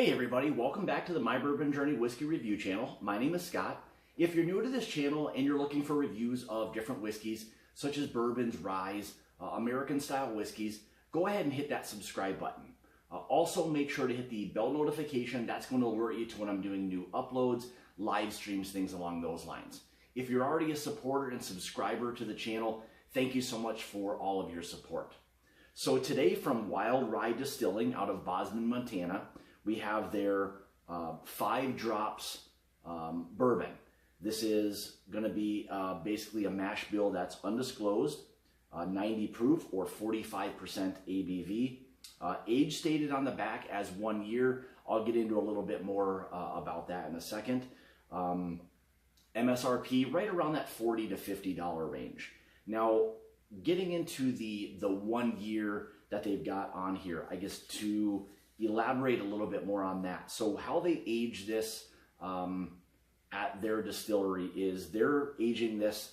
Hey everybody, welcome back to the My Bourbon Journey Whiskey Review channel. My name is Scott. If you're new to this channel and you're looking for reviews of different whiskeys, such as bourbons, ryes, American style whiskeys, go ahead and hit that subscribe button. Also make sure to hit the bell notification. That's going to alert you to when I'm doing new uploads, live streams, things along those lines. If you're already a supporter and subscriber to the channel, thank you so much for all of your support. So today from Wildrye Distilling out of Bozeman, Montana, we have their 5 drops bourbon. This is going to be basically a mash bill that's undisclosed, 90 proof or 45% ABV. Age stated on the back as 1 year. I'll get into a little bit more about that in a second. MSRP right around that $40 to $50 range. Now, getting into the 1 year that they've got on here, I guess to elaborate a little bit more on that. So how they age this at their distillery is they're aging this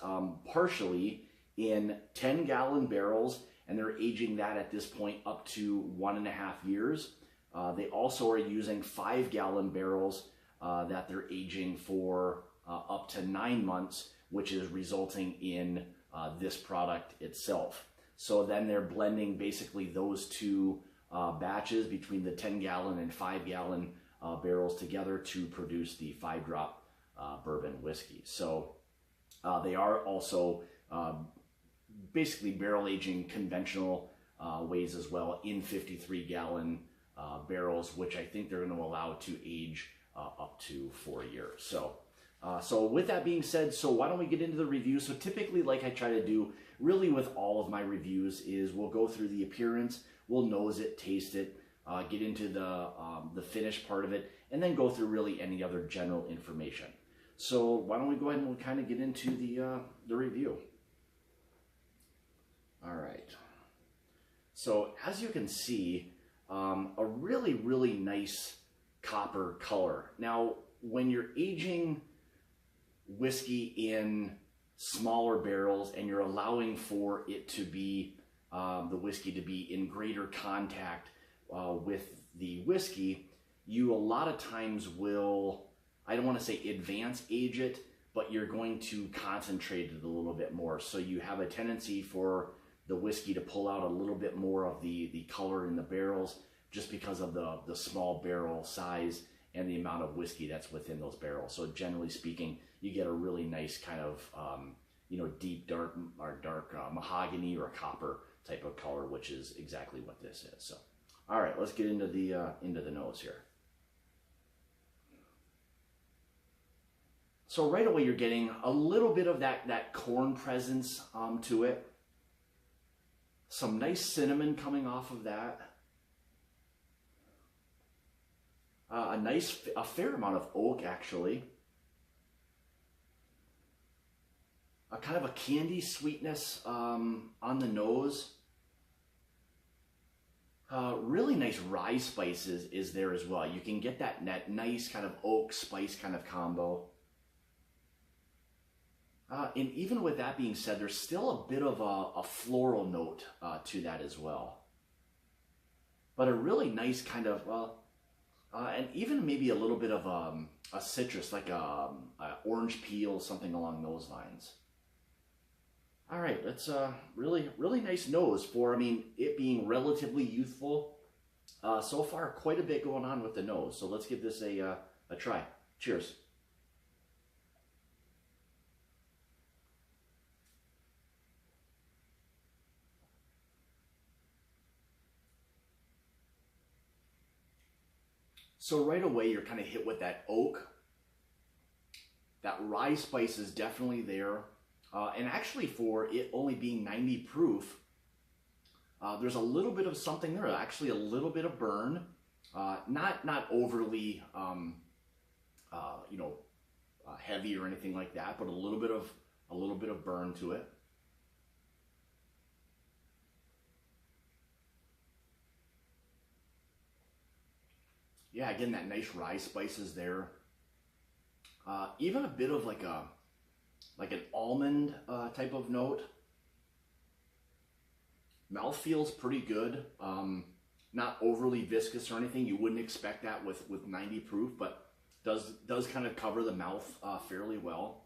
partially in 10-gallon barrels, and they're aging that at this point up to 1.5 years. They also are using 5-gallon barrels that they're aging for up to 9 months, which is resulting in this product itself. So then they're blending basically those two batches between the 10-gallon and 5-gallon barrels together to produce the 5-drop bourbon whiskey. So they are also basically barrel aging conventional ways as well in 53-gallon barrels, which I think they're going to allow to age up to 4 years. So with that being said, so why don't we get into the review? So typically, like I try to do really with all of my reviews, is we'll go through the appearance, we'll nose it, taste it, get into the finish part of it, and then go through really any other general information. So why don't we go ahead and we'll kind of get into the review. All right. So as you can see, a really, really nice copper color. Now, when you're aging whiskey in smaller barrels and you're allowing for it to be the whiskey to be in greater contact with the whiskey, you a lot of times will, I don't want to say advance age it, but you're going to concentrate it a little bit more. So you have a tendency for the whiskey to pull out a little bit more of the color in the barrels just because of the small barrel size and the amount of whiskey that's within those barrels. So generally speaking, you get a really nice kind of deep dark mahogany or copper type of color, which is exactly what this is. So, all right, let's get into the nose here. So right away, you're getting a little bit of that corn presence to it. Some nice cinnamon coming off of that. A fair amount of oak, actually. A kind of a candy sweetness on the nose. Really nice rye spices is there as well. You can get that nice kind of oak spice kind of combo. And even with that being said, there's still a bit of a floral note to that as well. But a really nice kind of, and even maybe a little bit of a citrus, like a orange peel, something along those lines. All right, that's a really nice nose for, it being relatively youthful. So far, quite a bit going on with the nose. So let's give this a try. Cheers. So right away, you're kind of hit with that oak. That rye spice is definitely there. And actually, for it only being 90 proof, there's a little bit of something there. Actually, a little bit of burn, not overly, heavy or anything like that, but a little bit of burn to it. Yeah, again, that nice rye spice is there. Even a bit of like an almond type of note. Mouth feels pretty good. not overly viscous or anything. You wouldn't expect that with 90 proof, but does kind of cover the mouth fairly well.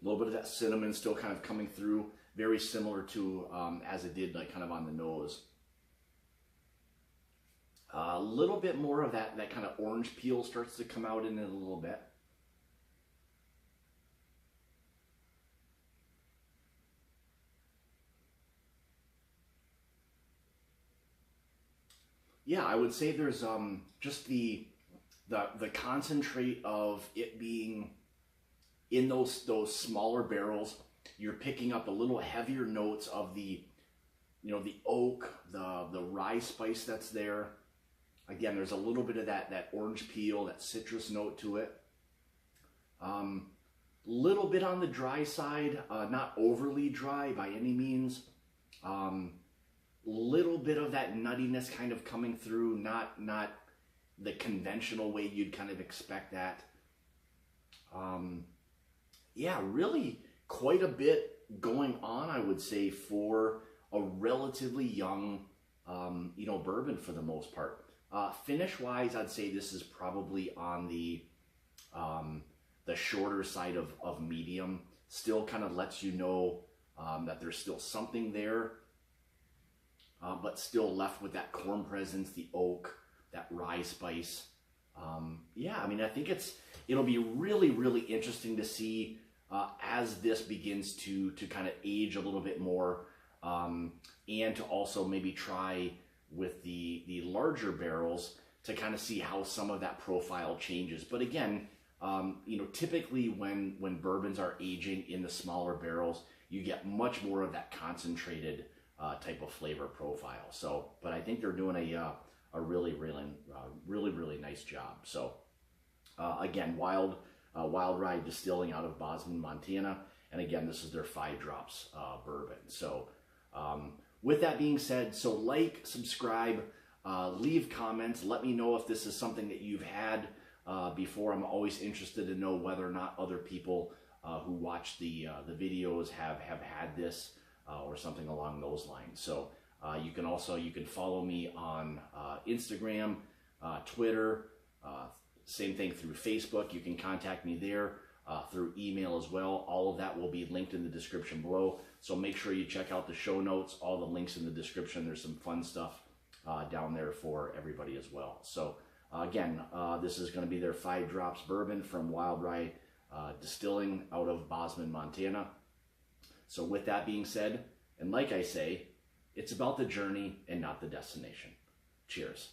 A little bit of that cinnamon still kind of coming through, very similar to as it did like kind of on the nose. A little bit more of that kind of orange peel starts to come out in it a little bit. Yeah, I would say there's just the concentrate of it being in those smaller barrels. You're picking up a little heavier notes of the the oak, the rye spice that's there. Again, there's a little bit of that orange peel, that citrus note to it. Little bit on the dry side, not overly dry by any means. Little bit of that nuttiness kind of coming through, not the conventional way you'd kind of expect that. Yeah, really quite a bit going on, I would say, for a relatively young, bourbon for the most part. Finish-wise, I'd say this is probably on the shorter side of medium. Still kind of lets you know that there's still something there, but still left with that corn presence, the oak, that rye spice. Yeah, I mean, I think it'll be really, really interesting to see as this begins to kind of age a little bit more, and to also maybe try with the larger barrels to kind of see how some of that profile changes. But again, typically when bourbons are aging in the smaller barrels, you get much more of that concentrated type of flavor profile. So, but I think they're doing a really, really nice job. So, again, Wildrye Distilling out of Bozeman, Montana, and again, this is their 5 drops bourbon. So, with that being said, so like, subscribe, leave comments, let me know if this is something that you've had before. I'm always interested to know whether or not other people who watch the videos have had this or something along those lines. So you can follow me on Instagram, Twitter, same thing through Facebook. You can contact me there through email as well. All of that will be linked in the description below. So make sure you check out the show notes, all the links in the description. There's some fun stuff down there for everybody as well. So again, this is going to be their 5 drops bourbon from Wildrye Distilling out of Bozeman, Montana. So with that being said, and like I say, it's about the journey and not the destination. Cheers.